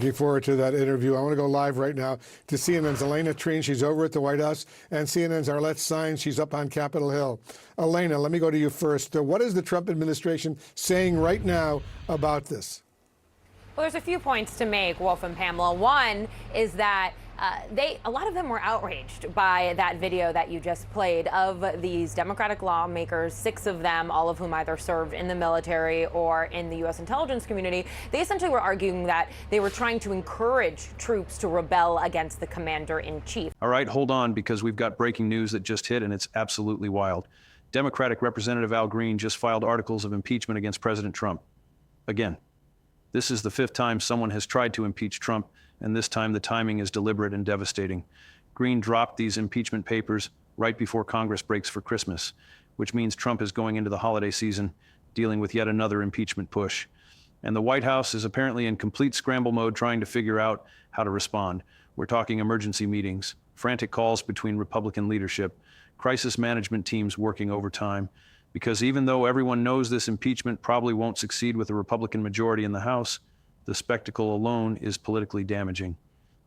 Looking forward to that interview. I want to go live right now to CNN's Elena Treen. She's over at the White House, and CNN's Arlette Saenz. She's up on Capitol Hill. Elena, let me go to you first. What is the Trump administration saying right now about this? Well, there's a few points to make, Wolf and Pamela. One is that a lot of them were outraged by that video that you just played of these Democratic lawmakers, 6 of them, all of whom either served in the military or in the U.S. intelligence community. They essentially were arguing that they were trying to encourage troops to rebel against the commander-in-chief. All right, hold on, because we've got breaking news that just hit, and it's absolutely wild. Democratic Representative Al Green just filed articles of impeachment against President Trump. Again, this is the 5th time someone has tried to impeach Trump, and this time the timing is deliberate and devastating. Green dropped these impeachment papers right before Congress breaks for Christmas, which means Trump is going into the holiday season dealing with yet another impeachment push. And the White House is apparently in complete scramble mode trying to figure out how to respond. We're talking emergency meetings, frantic calls between Republican leadership, crisis management teams working overtime, because even though everyone knows this impeachment probably won't succeed with a Republican majority in the House, the spectacle alone is politically damaging.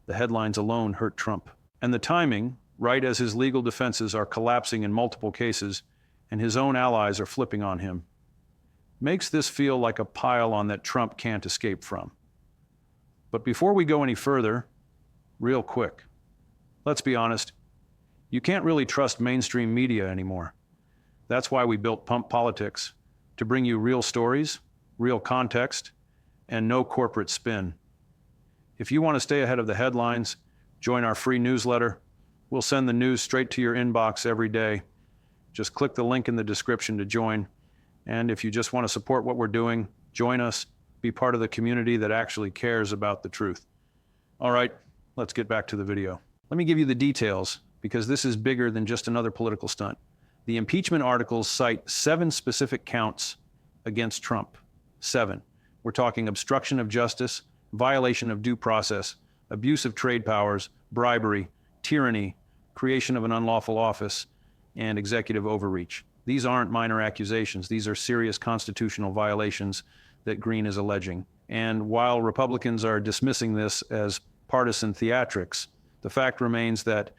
The headlines alone hurt Trump. And the timing, right as his legal defenses are collapsing in multiple cases and his own allies are flipping on him, makes this feel like a pile-on that Trump can't escape from. But before we go any further, real quick, let's be honest, you can't really trust mainstream media anymore. That's why we built Pump Politics, to bring you real stories, real context, and no corporate spin. If you want to stay ahead of the headlines, join our free newsletter. We'll send the news straight to your inbox every day. Just click the link in the description to join. And if you just want to support what we're doing, join us, be part of the community that actually cares about the truth. All right, let's get back to the video. Let me give you the details, because this is bigger than just another political stunt. The impeachment articles cite 7 specific counts against Trump. 7. We're talking obstruction of justice, violation of due process, abuse of trade powers, bribery, tyranny, creation of an unlawful office, and executive overreach. These aren't minor accusations. These are serious constitutional violations that Green is alleging. And while Republicans are dismissing this as partisan theatrics, the fact remains that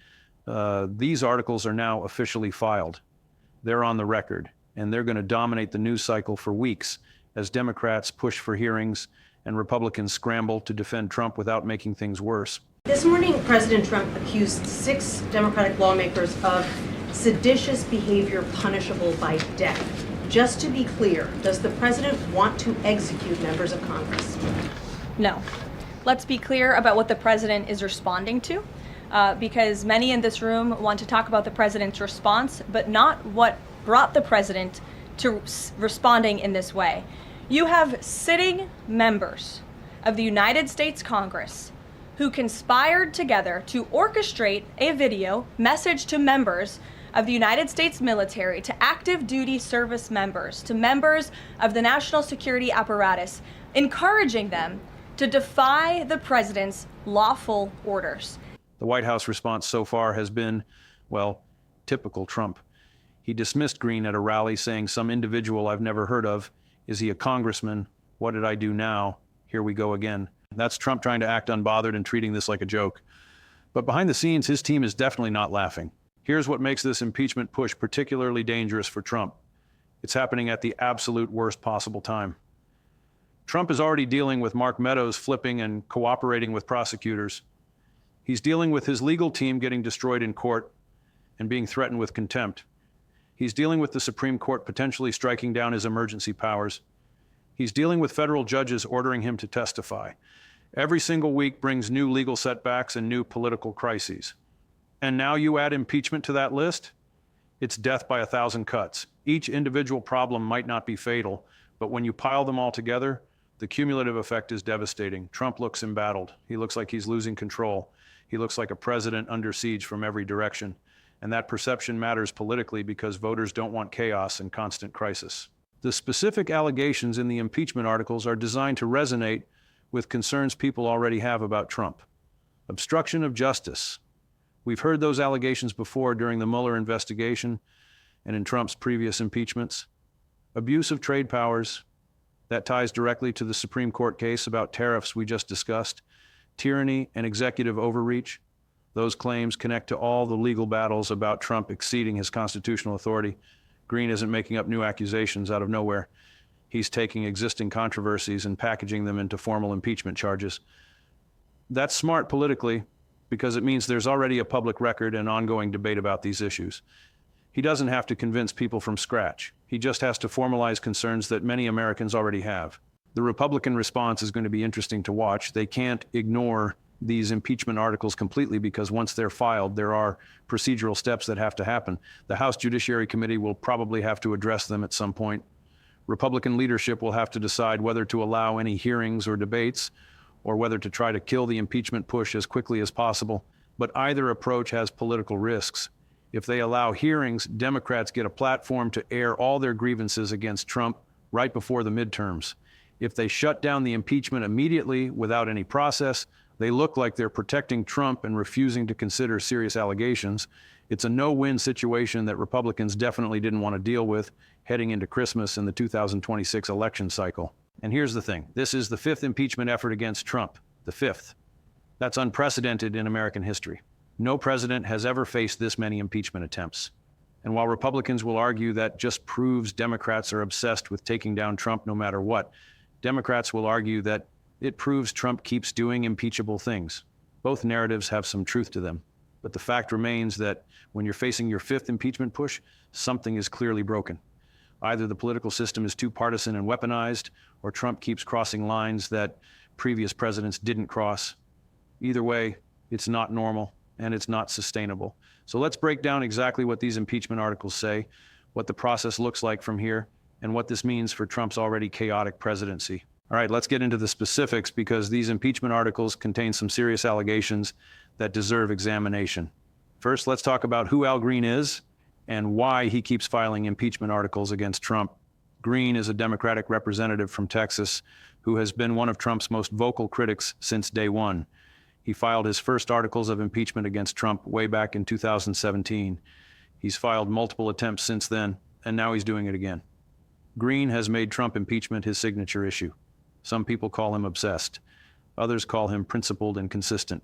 these articles are now officially filed. They're on the record, and they're going to dominate the news cycle for weeks as Democrats push for hearings and Republicans scramble to defend Trump without making things worse. This morning, President Trump accused 6 Democratic lawmakers of seditious behavior punishable by death. Just to be clear, does the president want to execute members of Congress? No. Let's be clear about what the president is responding to, because many in this room want to talk about the president's response, but not what brought the president to responding in this way. You have sitting members of the United States Congress who conspired together to orchestrate a video message to members of the United States military, to active duty service members, to members of the national security apparatus, encouraging them to defy the president's lawful orders. The White House response so far has been, well, typical Trump. He dismissed Green at a rally saying some individual I've never heard of. Is he a congressman? What did I do now? Here we go again. That's Trump trying to act unbothered and treating this like a joke. But behind the scenes, his team is definitely not laughing. Here's what makes this impeachment push particularly dangerous for Trump. It's happening at the absolute worst possible time. Trump is already dealing with Mark Meadows flipping and cooperating with prosecutors. He's dealing with his legal team getting destroyed in court and being threatened with contempt. He's dealing with the Supreme Court potentially striking down his emergency powers. He's dealing with federal judges ordering him to testify. Every single week brings new legal setbacks and new political crises. And now you add impeachment to that list? It's death by 1,000 cuts. Each individual problem might not be fatal, but when you pile them all together, the cumulative effect is devastating. Trump looks embattled. He looks like he's losing control. He looks like a president under siege from every direction. And that perception matters politically because voters don't want chaos and constant crisis. The specific allegations in the impeachment articles are designed to resonate with concerns people already have about Trump. Obstruction of justice. We've heard those allegations before during the Mueller investigation and in Trump's previous impeachments. Abuse of trade powers. That ties directly to the Supreme Court case about tariffs we just discussed. tyranny, and executive overreach. Those claims connect to all the legal battles about Trump exceeding his constitutional authority. Green isn't making up new accusations out of nowhere. He's taking existing controversies and packaging them into formal impeachment charges. That's smart politically because it means there's already a public record and ongoing debate about these issues. He doesn't have to convince people from scratch. He just has to formalize concerns that many Americans already have. The Republican response is going to be interesting to watch. They can't ignore these impeachment articles completely because once they're filed, there are procedural steps that have to happen. The House Judiciary Committee will probably have to address them at some point. Republican leadership will have to decide whether to allow any hearings or debates or whether to try to kill the impeachment push as quickly as possible. But either approach has political risks. If they allow hearings, Democrats get a platform to air all their grievances against Trump right before the midterms. If they shut down the impeachment immediately without any process, they look like they're protecting Trump and refusing to consider serious allegations. It's a no-win situation that Republicans definitely didn't want to deal with heading into Christmas in the 2026 election cycle. And here's the thing. This is the fifth impeachment effort against Trump. The fifth. That's unprecedented in American history. No president has ever faced this many impeachment attempts. And while Republicans will argue that just proves Democrats are obsessed with taking down Trump no matter what, Democrats will argue that it proves Trump keeps doing impeachable things. Both narratives have some truth to them. But the fact remains that when you're facing your fifth impeachment push, something is clearly broken. Either the political system is too partisan and weaponized, or Trump keeps crossing lines that previous presidents didn't cross. Either way, it's not normal and it's not sustainable. So let's break down exactly what these impeachment articles say, what the process looks like from here, and what this means for Trump's already chaotic presidency. All right, let's get into the specifics because these impeachment articles contain some serious allegations that deserve examination. First, let's talk about who Al Green is and why he keeps filing impeachment articles against Trump. Green is a Democratic representative from Texas who has been one of Trump's most vocal critics since day one. He filed his first articles of impeachment against Trump way back in 2017. He's filed multiple attempts since then, and now he's doing it again. Green has made Trump impeachment his signature issue. Some people call him obsessed. Others call him principled and consistent.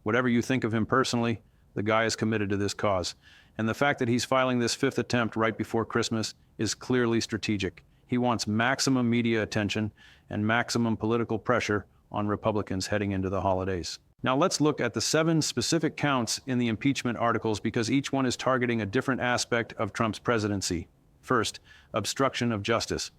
Whatever you think of him personally, the guy is committed to this cause. And the fact that he's filing this fifth attempt right before Christmas is clearly strategic. He wants maximum media attention and maximum political pressure on Republicans heading into the holidays. Now let's look at the 7 specific counts in the impeachment articles because each one is targeting a different aspect of Trump's presidency. First, obstruction of justice.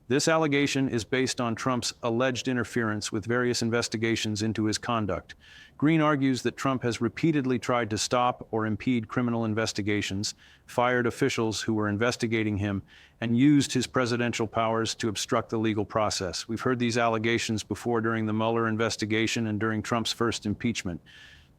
This allegation is based on Trump's alleged interference with various investigations into his conduct. Green argues that Trump has repeatedly tried to stop or impede criminal investigations, fired officials who were investigating him, and used his presidential powers to obstruct the legal process. We've heard these allegations before during the Mueller investigation and during Trump's first impeachment.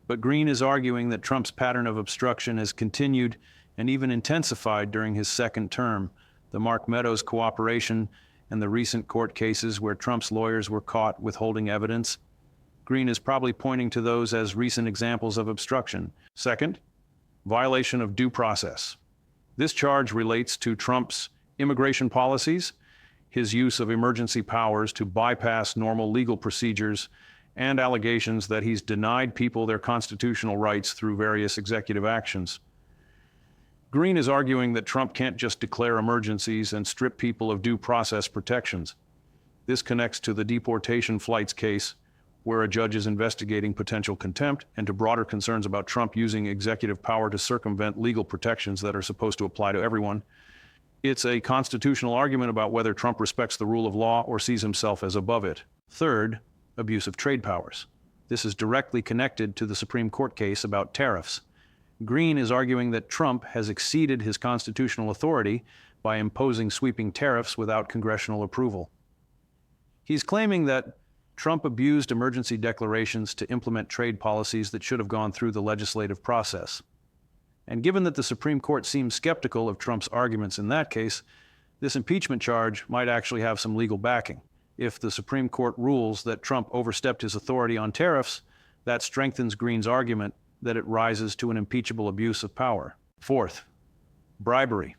But Green is arguing that Trump's pattern of obstruction has continued and even intensified during his second term. The Mark Meadows cooperation and the recent court cases where Trump's lawyers were caught withholding evidence. Green is probably pointing to those as recent examples of obstruction. Second, violation of due process. This charge relates to Trump's immigration policies, his use of emergency powers to bypass normal legal procedures, and allegations that he's denied people their constitutional rights through various executive actions. Green is arguing that Trump can't just declare emergencies and strip people of due process protections. This connects to the deportation flights case, where a judge is investigating potential contempt, and to broader concerns about Trump using executive power to circumvent legal protections that are supposed to apply to everyone. It's a constitutional argument about whether Trump respects the rule of law or sees himself as above it. Third, abuse of trade powers. This is directly connected to the Supreme Court case about tariffs. Green is arguing that Trump has exceeded his constitutional authority by imposing sweeping tariffs without congressional approval. He's claiming that Trump abused emergency declarations to implement trade policies that should have gone through the legislative process. And given that the Supreme Court seems skeptical of Trump's arguments in that case, this impeachment charge might actually have some legal backing. If the Supreme Court rules that Trump overstepped his authority on tariffs, that strengthens Green's argument that it rises to an impeachable abuse of power. Fourth, bribery.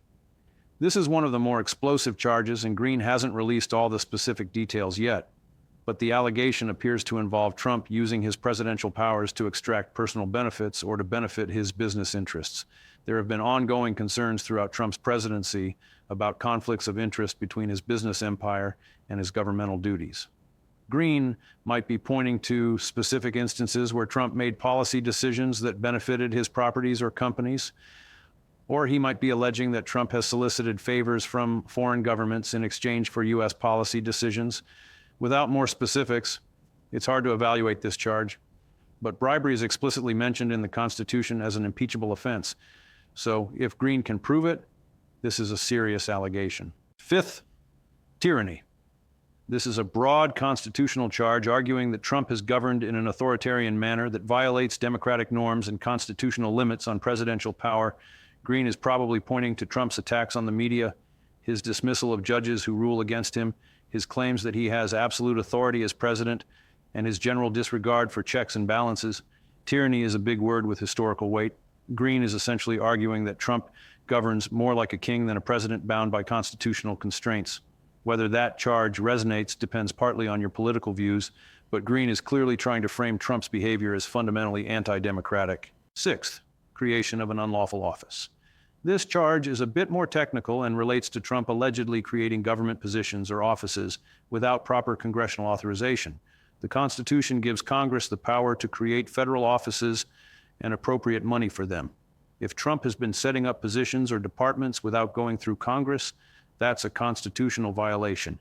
This is one of the more explosive charges, and Green hasn't released all the specific details yet. but the allegation appears to involve Trump using his presidential powers to extract personal benefits or to benefit his business interests. There have been ongoing concerns throughout Trump's presidency about conflicts of interest between his business empire and his governmental duties. Green might be pointing to specific instances where Trump made policy decisions that benefited his properties or companies, or he might be alleging that Trump has solicited favors from foreign governments in exchange for U.S. policy decisions. Without more specifics, it's hard to evaluate this charge, but bribery is explicitly mentioned in the Constitution as an impeachable offense. So if Green can prove it, this is a serious allegation. Fifth, tyranny. This is a broad constitutional charge arguing that Trump has governed in an authoritarian manner that violates democratic norms and constitutional limits on presidential power. Green is probably pointing to Trump's attacks on the media, his dismissal of judges who rule against him, his claims that he has absolute authority as president, and his general disregard for checks and balances. Tyranny is a big word with historical weight. Green is essentially arguing that Trump governs more like a king than a president bound by constitutional constraints. Whether that charge resonates depends partly on your political views, but Green is clearly trying to frame Trump's behavior as fundamentally anti-democratic. Sixth, creation of an unlawful office. This charge is a bit more technical and relates to Trump allegedly creating government positions or offices without proper congressional authorization. The Constitution gives Congress the power to create federal offices and appropriate money for them. If Trump has been setting up positions or departments without going through Congress, that's a constitutional violation.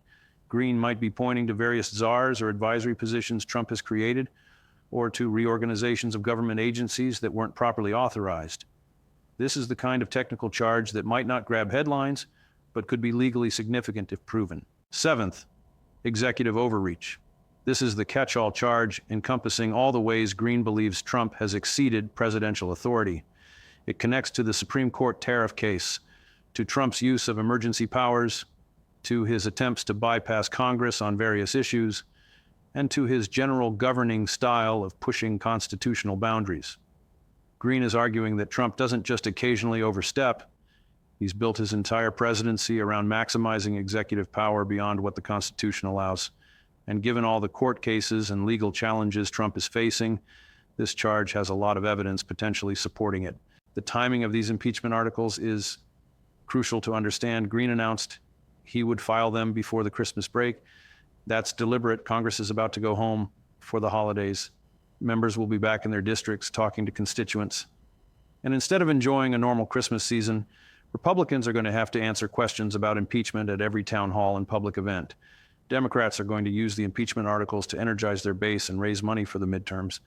Green might be pointing to various czars or advisory positions Trump has created, or to reorganizations of government agencies that weren't properly authorized. This is the kind of technical charge that might not grab headlines, but could be legally significant if proven. Seventh, executive overreach. This is the catch-all charge encompassing all the ways Green believes Trump has exceeded presidential authority. It connects to the Supreme Court tariff case, to Trump's use of emergency powers, to his attempts to bypass Congress on various issues, and to his general governing style of pushing constitutional boundaries. Green is arguing that Trump doesn't just occasionally overstep. He's built his entire presidency around maximizing executive power beyond what the Constitution allows. And given all the court cases and legal challenges Trump is facing, this charge has a lot of evidence potentially supporting it. The timing of these impeachment articles is crucial to understand. Green announced he would file them before the Christmas break. That's deliberate. Congress is about to go home for the holidays. Members will be back in their districts talking to constituents. And instead of enjoying a normal Christmas season, Republicans are going to have to answer questions about impeachment at every town hall and public event. Democrats are going to use the impeachment articles to energize their base and raise money for the midterms.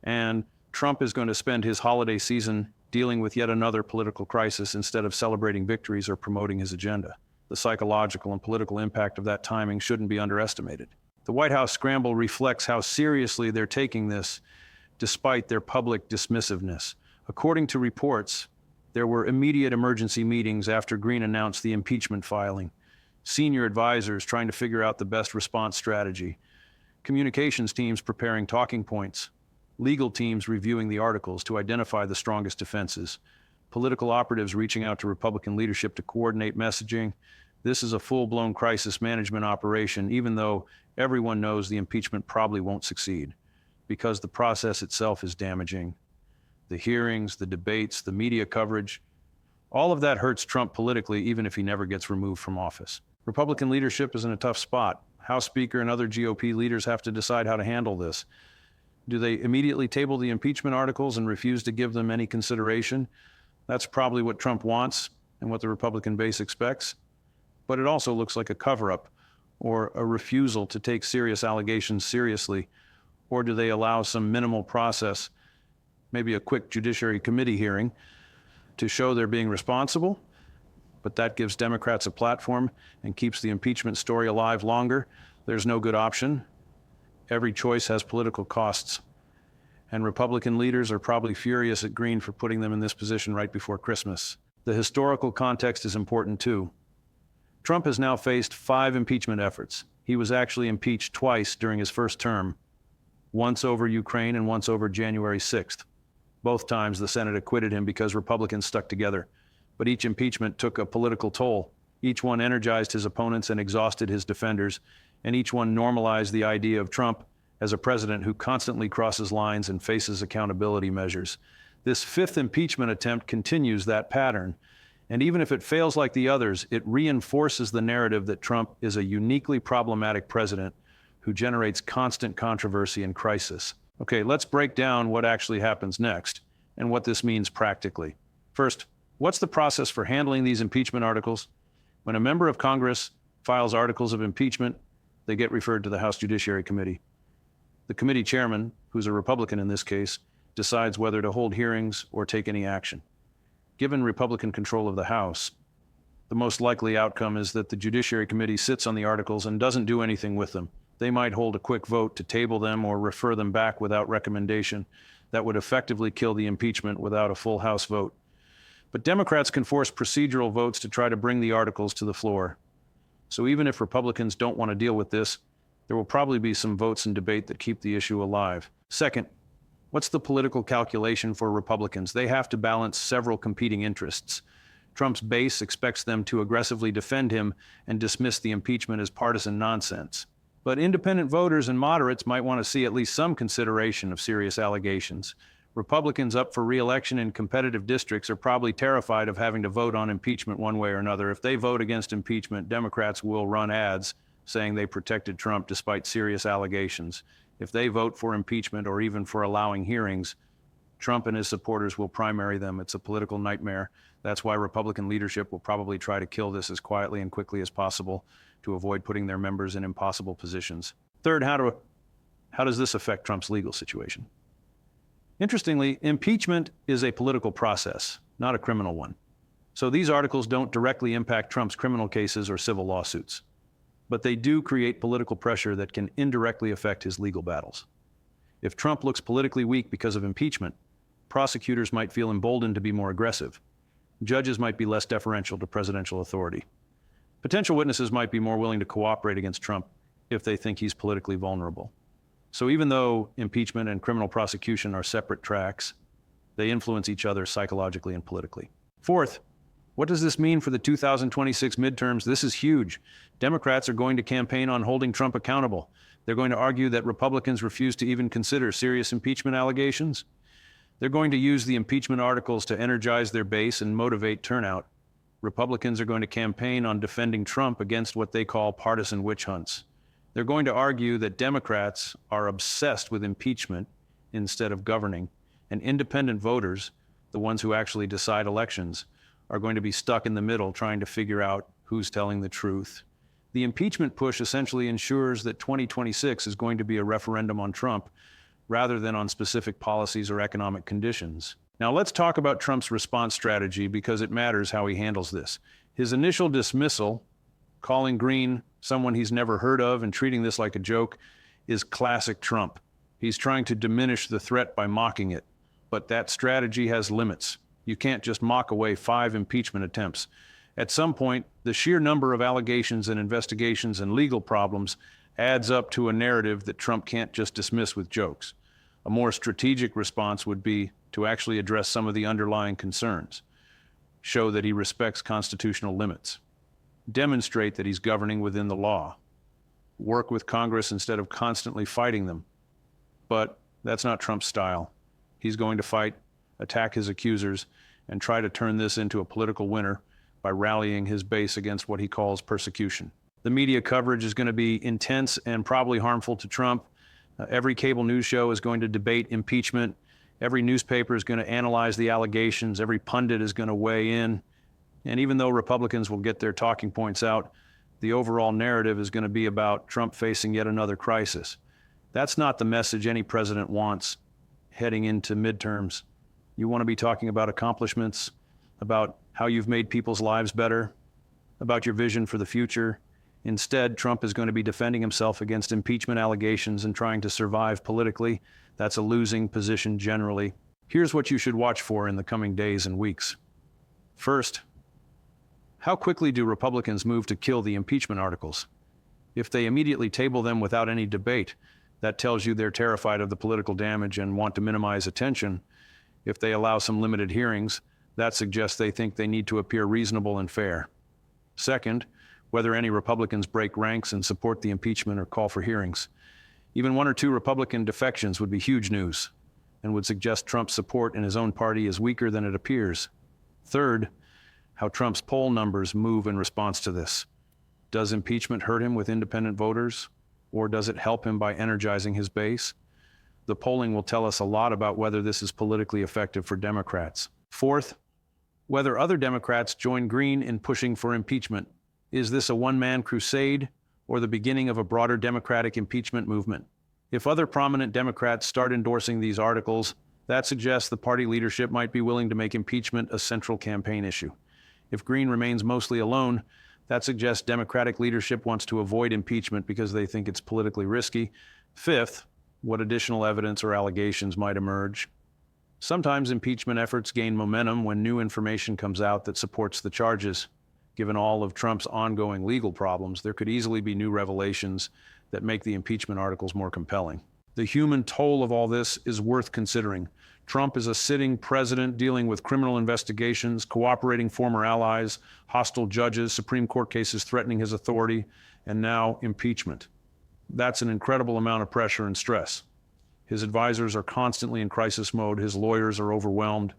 And Trump is going to spend his holiday season dealing with yet another political crisis instead of celebrating victories or promoting his agenda. The psychological and political impact of that timing shouldn't be underestimated. The White House scramble reflects how seriously they're taking this, despite their public dismissiveness. According to reports, there were immediate emergency meetings after Green announced the impeachment filing, senior advisors trying to figure out the best response strategy, communications teams preparing talking points, legal teams reviewing the articles to identify the strongest defenses, political operatives reaching out to Republican leadership to coordinate messaging. This is a full-blown crisis management operation, even though everyone knows the impeachment probably won't succeed, because the process itself is damaging. The hearings, the debates, the media coverage, all of that hurts Trump politically, even if he never gets removed from office. Republican leadership is in a tough spot. House Speaker and other GOP leaders have to decide how to handle this. Do they immediately table the impeachment articles and refuse to give them any consideration? That's probably what Trump wants and what the Republican base expects. But it also looks like a cover-up or a refusal to take serious allegations seriously. Or do they allow some minimal process, maybe a quick Judiciary Committee hearing, to show they're being responsible? But that gives Democrats a platform and keeps the impeachment story alive longer. There's no good option. Every choice has political costs. And Republican leaders are probably furious at Green for putting them in this position right before Christmas. The historical context is important too. Trump has now faced 5 impeachment efforts. He was actually impeached twice during his first term, once over Ukraine and once over January 6th. Both times the Senate acquitted him because Republicans stuck together. But each impeachment took a political toll. Each one energized his opponents and exhausted his defenders. and each one normalized the idea of Trump as a president who constantly crosses lines and faces accountability measures. This fifth impeachment attempt continues that pattern, and even if it fails like the others, it reinforces the narrative that Trump is a uniquely problematic president who generates constant controversy and crisis. Okay, let's break down what actually happens next and what this means practically. First, what's the process for handling these impeachment articles? When a member of Congress files articles of impeachment, they get referred to the House Judiciary Committee. The committee chairman, who's a Republican in this case, decides whether to hold hearings or take any action. Given Republican control of the House, the most likely outcome is that the Judiciary Committee sits on the articles and doesn't do anything with them. They might hold a quick vote to table them or refer them back without recommendation. That would effectively kill the impeachment without a full House vote. But Democrats can force procedural votes to try to bring the articles to the floor. So even if Republicans don't want to deal with this, there will probably be some votes and debate that keep the issue alive. Second, what's the political calculation for Republicans? They have to balance several competing interests. Trump's base expects them to aggressively defend him and dismiss the impeachment as partisan nonsense. But independent voters and moderates might want to see at least some consideration of serious allegations. Republicans up for re-election in competitive districts are probably terrified of having to vote on impeachment one way or another. If they vote against impeachment, Democrats will run ads saying they protected Trump despite serious allegations. If they vote for impeachment or even for allowing hearings, Trump and his supporters will primary them. It's a political nightmare. That's why Republican leadership will probably try to kill this as quietly and quickly as possible to avoid putting their members in impossible positions. Third, how does this affect Trump's legal situation? Interestingly, impeachment is a political process, not a criminal one. So these articles don't directly impact Trump's criminal cases or civil lawsuits, but they do create political pressure that can indirectly affect his legal battles. If Trump looks politically weak because of impeachment, prosecutors might feel emboldened to be more aggressive. Judges might be less deferential to presidential authority. Potential witnesses might be more willing to cooperate against Trump if they think he's politically vulnerable. So even though impeachment and criminal prosecution are separate tracks, they influence each other psychologically and politically. Fourth, what does this mean for the 2026 midterms? This is huge. Democrats are going to campaign on holding Trump accountable. They're going to argue that Republicans refuse to even consider serious impeachment allegations. They're going to use the impeachment articles to energize their base and motivate turnout. Republicans are going to campaign on defending Trump against what they call partisan witch hunts. They're going to argue that Democrats are obsessed with impeachment instead of governing, and independent voters, the ones who actually decide elections, are going to be stuck in the middle trying to figure out who's telling the truth. The impeachment push essentially ensures that 2026 is going to be a referendum on Trump rather than on specific policies or economic conditions. Now let's talk about Trump's response strategy because it matters how he handles this. His initial dismissal, calling Green someone he's never heard of and treating this like a joke, is classic Trump. He's trying to diminish the threat by mocking it, but that strategy has limits. You can't just mock away 5 impeachment attempts. At some point, the sheer number of allegations and investigations and legal problems adds up to a narrative that Trump can't just dismiss with jokes. A more strategic response would be to actually address some of the underlying concerns, show that he respects constitutional limits, demonstrate that he's governing within the law, work with Congress instead of constantly fighting them. But that's not Trump's style. He's going to fight, attack his accusers, and try to turn this into a political winner by rallying his base against what he calls persecution. The media coverage is going to be intense and probably harmful to Trump. Every cable news show is going to debate impeachment. Every newspaper is going to analyze the allegations. Every pundit is going to weigh in. And even though Republicans will get their talking points out, the overall narrative is going to be about Trump facing yet another crisis. That's not the message any president wants heading into midterms. You want to be talking about accomplishments, about how you've made people's lives better, about your vision for the future. Instead, Trump is going to be defending himself against impeachment allegations and trying to survive politically. That's a losing position generally. Here's what you should watch for in the coming days and weeks. First, how quickly do Republicans move to kill the impeachment articles? If they immediately table them without any debate, that tells you they're terrified of the political damage and want to minimize attention. If they allow some limited hearings, that suggests they think they need to appear reasonable and fair. Second, whether any Republicans break ranks and support the impeachment or call for hearings. Even one or two Republican defections would be huge news and would suggest Trump's support in his own party is weaker than it appears. Third, how Trump's poll numbers move in response to this. Does impeachment hurt him with independent voters, or does it help him by energizing his base? The polling will tell us a lot about whether this is politically effective for Democrats. Fourth, whether other Democrats join Green in pushing for impeachment. Is this a one-man crusade or the beginning of a broader Democratic impeachment movement? If other prominent Democrats start endorsing these articles, that suggests the party leadership might be willing to make impeachment a central campaign issue. If Green remains mostly alone, that suggests Democratic leadership wants to avoid impeachment because they think it's politically risky. Fifth, what additional evidence or allegations might emerge? Sometimes impeachment efforts gain momentum when new information comes out that supports the charges. Given all of Trump's ongoing legal problems, there could easily be new revelations that make the impeachment articles more compelling. The human toll of all this is worth considering. Trump is a sitting president dealing with criminal investigations, cooperating former allies, hostile judges, Supreme Court cases threatening his authority, and now impeachment. That's an incredible amount of pressure and stress. His advisors are constantly in crisis mode. His lawyers are overwhelmed.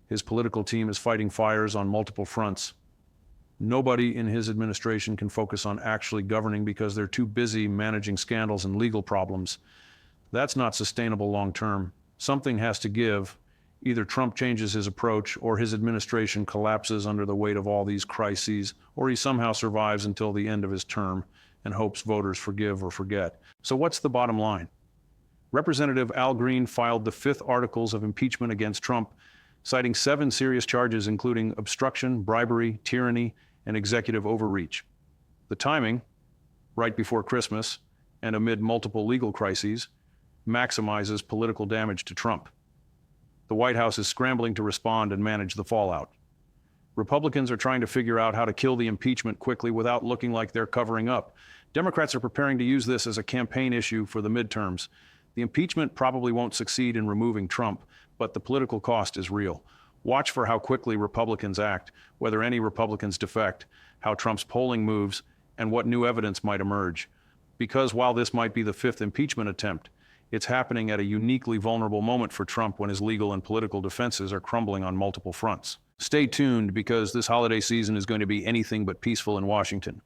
His political team is fighting fires on multiple fronts. Nobody in his administration can focus on actually governing because they're too busy managing scandals and legal problems. That's not sustainable long term. Something has to give. Either Trump changes his approach, or his administration collapses under the weight of all these crises, or he somehow survives until the end of his term and hopes voters forgive or forget. So what's the bottom line? Representative Al Green filed the 5th articles of impeachment against Trump, citing 7 serious charges including obstruction, bribery, tyranny, and executive overreach. The timing, right before Christmas and amid multiple legal crises, maximizes political damage to Trump. The White House is scrambling to respond and manage the fallout. Republicans are trying to figure out how to kill the impeachment quickly without looking like they're covering up. Democrats are preparing to use this as a campaign issue for the midterms. The impeachment probably won't succeed in removing Trump, but the political cost is real. Watch for how quickly Republicans act, whether any Republicans defect, how Trump's polling moves, and what new evidence might emerge. Because while this might be the 5th impeachment attempt, it's happening at a uniquely vulnerable moment for Trump when his legal and political defenses are crumbling on multiple fronts. Stay tuned, because this holiday season is going to be anything but peaceful in Washington.